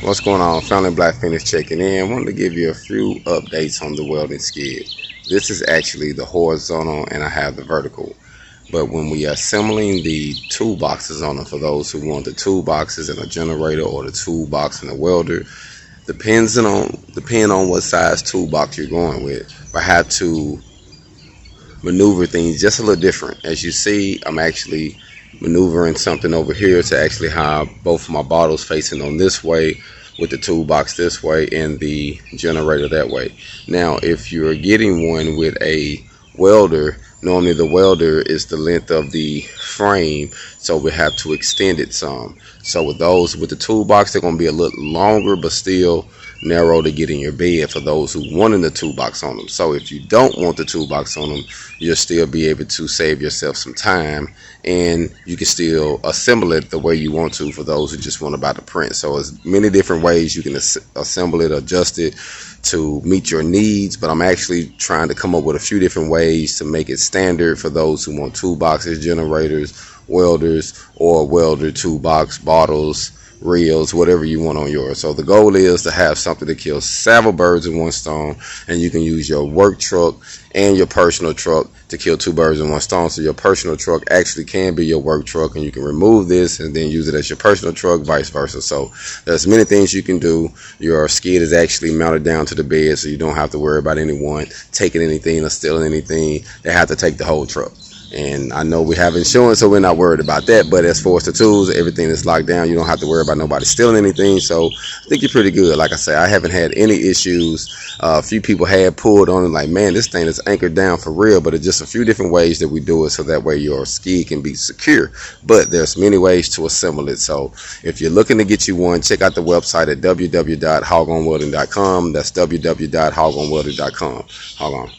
What's going on? Family Black Feniks checking in. I wanted to give you a few updates on the welding skid. This is actually the horizontal and I have the vertical. But when we are assembling the toolboxes on them, for those who want the toolboxes and a generator or the toolbox and a welder, depending on what size toolbox you're going with, I have to maneuver things just a little different. As you see, I'm actually maneuvering something over here to actually have both of my bottles facing on this way, with the toolbox this way and the generator that way. Now if you're getting one with a welder, normally the welder is the length of the frame, so we have to extend it some. So with those with the toolbox, they're going to be a little longer but still narrow to get in your bed for those who wanted the toolbox on them. So if you don't want the toolbox on them, you'll still be able to save yourself some time, and you can still assemble it the way you want to for those who just want to buy the print. So there's many different ways you can assemble it, adjust it to meet your needs, but I'm actually trying to come up with a few different ways to make it standard for those who want toolboxes, generators, welders, or welder toolbox, bottles, reels, whatever you want on yours. So the goal is to have something to kill several birds in one stone, and you can use your work truck and your personal truck to kill two birds in one stone. So your personal truck actually can be your work truck, and you can remove this and then use it as your personal truck, vice versa. So there's many things you can do. Your skid is actually mounted down to the bed, so you don't have to worry about anyone taking anything or stealing anything. They have to take the whole truck. And I know we have insurance, so we're not worried about that. But as far as the tools, everything is locked down. You don't have to worry about nobody stealing anything. So I think you're pretty good. Like I say, I haven't had any issues. A few people had pulled on it like, man, this thing is anchored down for real. But it's just a few different ways that we do it, so that way your skid can be secure. But there's many ways to assemble it. So if you're looking to get you one, check out the website at www.hogonwelding.com. That's www.hogonwelding.com. Hold on.